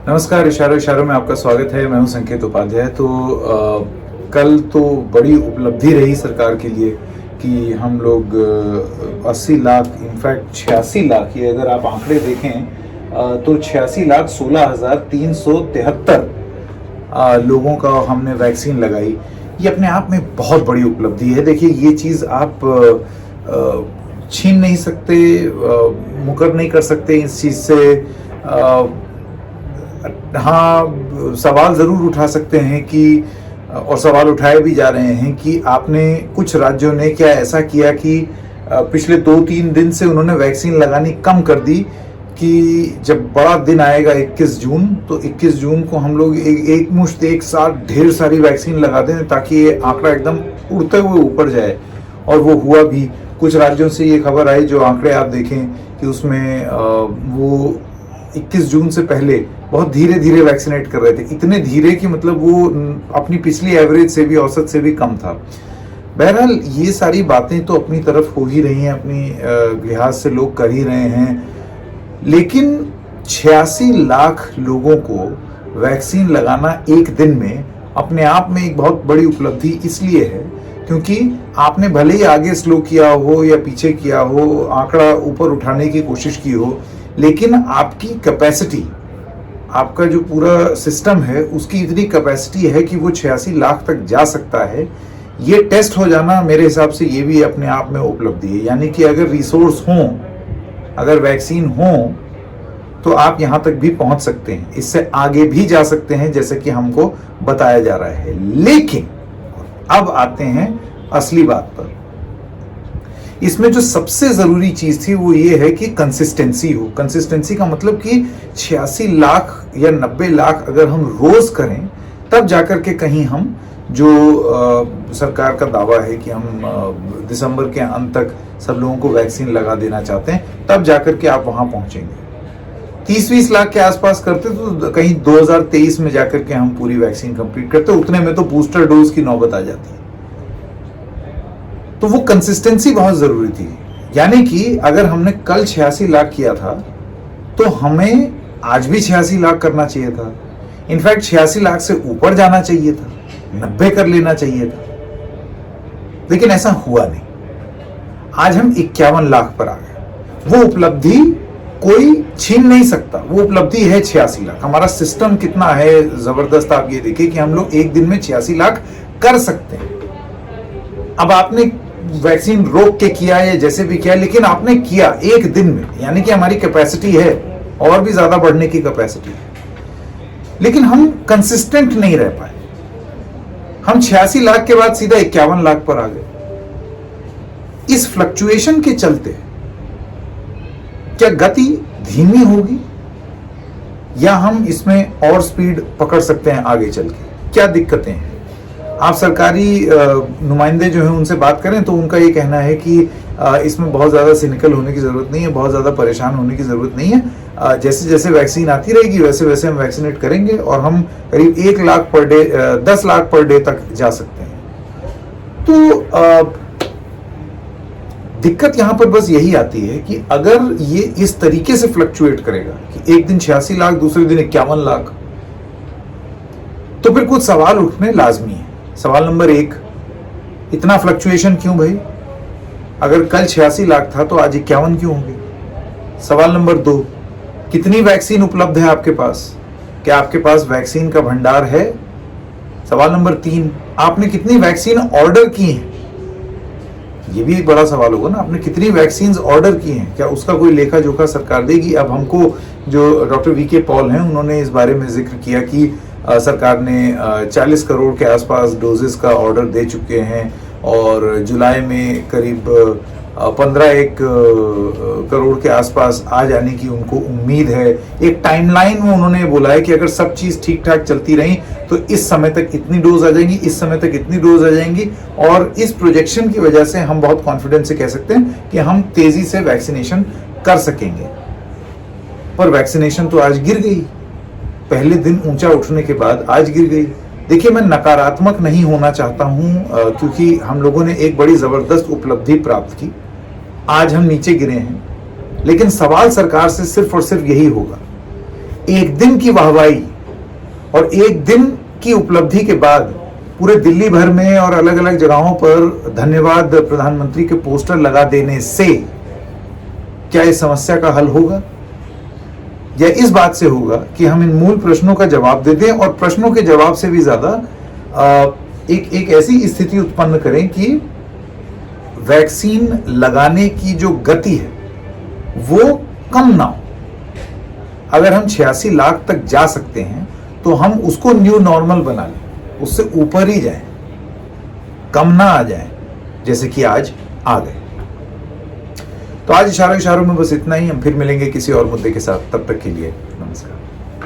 नमस्कार। इशारों में आपका स्वागत है। मैं हूं संकेत उपाध्याय। तो कल तो बड़ी उपलब्धि रही सरकार के लिए कि हम लोग 80 लाख, इनफैक्ट 86 लाख, ये अगर आप आंकड़े देखें तो 86,16,373 लोगों का हमने वैक्सीन लगाई। ये अपने आप में बहुत बड़ी उपलब्धि है। देखिए, ये चीज़ आप छीन नहीं सकते, मुकर नहीं कर सकते इस चीज़ से। हाँ, सवाल ज़रूर उठा सकते हैं कि, और सवाल उठाए भी जा रहे हैं कि आपने, कुछ राज्यों ने क्या ऐसा किया कि पिछले 2-3 दिन से उन्होंने वैक्सीन लगानी कम कर दी कि जब बड़ा दिन आएगा 21 जून, तो 21 जून को हम लोग एक मुश्त एक साथ ढेर सारी वैक्सीन लगा दें ताकि ये आंकड़ा एकदम उड़ते हुए ऊपर जाए। और वो हुआ भी। कुछ राज्यों से ये खबर आई, जो आंकड़े आप देखें कि उसमें वो 21 जून से पहले बहुत धीरे धीरे वैक्सीनेट कर रहे थे। इतने धीरे कि मतलब वो अपनी पिछली एवरेज से भी, औसत से भी कम था। बहरहाल ये सारी बातें तो अपनी तरफ हो ही रही हैं, अपनी लिहाज से लोग कर ही रहे हैं। लेकिन 86 लाख लोगों को वैक्सीन लगाना एक दिन में अपने आप में एक बहुत बड़ी उपलब्धि इसलिए है क्योंकि आपने भले ही आगे स्लो किया हो या पीछे किया हो, आंकड़ा ऊपर उठाने की कोशिश की हो, लेकिन आपकी कैपेसिटी, आपका जो पूरा सिस्टम है, उसकी इतनी कैपेसिटी है कि वो 86 लाख तक जा सकता है। ये टेस्ट हो जाना मेरे हिसाब से ये भी अपने आप में उपलब्धि है। यानी कि अगर रिसोर्स हों, अगर वैक्सीन हो, तो आप यहाँ तक भी पहुँच सकते हैं, इससे आगे भी जा सकते हैं, जैसे कि हमको बताया जा रहा है। लेकिन अब आते हैं असली बात पर। इसमें जो सबसे जरूरी चीज थी वो ये है कि कंसिस्टेंसी हो। कंसिस्टेंसी का मतलब कि 86 लाख या 90 लाख अगर हम रोज करें, तब जाकर के कहीं हम, जो सरकार का दावा है कि हम दिसंबर के अंत तक सब लोगों को वैक्सीन लगा देना चाहते हैं, तब जाकर के आप वहां पहुंचेंगे। 30-20 लाख के आसपास करते तो कहीं 2023 में जाकर के हम पूरी वैक्सीन कंप्लीट करते। उतने में तो बूस्टर डोज की नौबत आ जाती है। तो वो कंसिस्टेंसी बहुत जरूरी थी। यानी कि अगर हमने कल 86 लाख किया था, तो हमें आज भी 86 लाख करना चाहिए था। इनफैक्ट 86 लाख से ऊपर जाना चाहिए था, 90 कर लेना चाहिए था। लेकिन ऐसा हुआ नहीं। आज हम 51 लाख पर आ गए। वो उपलब्धि कोई छीन नहीं सकता। वो उपलब्धि है 86 लाख। हमारा सिस्टम कितना है जबरदस्त, आप ये देखिए कि हम लोग एक दिन में 86 लाख कर सकते हैं। अब आपने वैक्सीन रोक के किया या जैसे भी किया, लेकिन आपने किया एक दिन में, यानी कि हमारी कैपेसिटी है, और भी ज्यादा बढ़ने की कैपेसिटी है। लेकिन हम कंसिस्टेंट नहीं रह पाए। हम 86 लाख के बाद सीधा 51 लाख पर आ गए। इस फ्लक्चुएशन के चलते क्या गति धीमी होगी या हम इसमें और स्पीड पकड़ सकते हैं आगे चल के? क्या दिक्कतें हैं? आप सरकारी नुमाइंदे जो हैं उनसे बात करें तो उनका ये कहना है कि इसमें बहुत ज़्यादा सिनिकल होने की ज़रूरत नहीं है, बहुत ज़्यादा परेशान होने की ज़रूरत नहीं है। जैसे जैसे वैक्सीन आती रहेगी वैसे वैसे हम वैक्सीनेट करेंगे और हम करीब 1 lakh per day, 10 lakh per day तक जा सकते हैं। तो दिक्कत यहाँ पर बस यही आती है कि अगर ये इस तरीके से फ्लक्चुएट करेगा कि एक दिन 86 लाख, दूसरे दिन 51 लाख, तो फिर कुछ सवाल उठने लाजमी है। सवाल नंबर 1, इतना फ्लक्चुएशन क्यों भाई? अगर कल 86 लाख था तो आज 51 क्यों होंगे? सवाल नंबर 2, कितनी वैक्सीन उपलब्ध है आपके पास? क्या आपके पास वैक्सीन का भंडार है? सवाल नंबर 3, आपने कितनी वैक्सीन ऑर्डर की हैं? ये भी एक बड़ा सवाल होगा ना, आपने कितनी वैक्सीन ऑर्डर की हैं? क्या उसका कोई लेखा जोखा सरकार देगी? अब हमको जो डॉक्टर वीके पॉल हैं, उन्होंने इस बारे में जिक्र किया कि सरकार ने 40 करोड़ के आसपास डोजेस का ऑर्डर दे चुके हैं और जुलाई में करीब 15 करोड़ के आसपास आ जाने की उनको उम्मीद है। एक टाइमलाइन में उन्होंने बोला है कि अगर सब चीज़ ठीक ठाक चलती रही तो इस समय तक इतनी डोज आ जाएंगी, इस समय तक इतनी डोज आ जाएंगी। और इस प्रोजेक्शन की वजह से हम बहुत कॉन्फिडेंस से कह सकते हैं कि हम तेज़ी से वैक्सीनेशन कर सकेंगे। पर वैक्सीनेशन तो आज गिर गई। पहले दिन ऊंचा उठने के बाद आज गिर गई। देखिए, मैं नकारात्मक नहीं होना चाहता हूं क्योंकि हम लोगों ने एक बड़ी ज़बरदस्त उपलब्धि प्राप्त की। आज हम नीचे गिरे हैं, लेकिन सवाल सरकार से सिर्फ और सिर्फ यही होगा एक दिन की वाहवाही और एक दिन की उपलब्धि के बाद पूरे दिल्ली भर में और अलग अलग जगहों पर धन्यवाद प्रधानमंत्री के पोस्टर लगा देने से क्या इस समस्या का हल होगा, या इस बात से होगा कि हम इन मूल प्रश्नों का जवाब दे दें और प्रश्नों के जवाब से भी ज्यादा एक ऐसी स्थिति उत्पन्न करें कि वैक्सीन लगाने की जो गति है वो कम ना हो। अगर हम 86 लाख तक जा सकते हैं तो हम उसको न्यू नॉर्मल बना लें, उससे ऊपर ही जाएं, कम ना आ जाएं जैसे कि आज आ गए। तो आज इशारों में बस इतना ही। हम फिर मिलेंगे किसी और मुद्दे के साथ, तब तक के लिए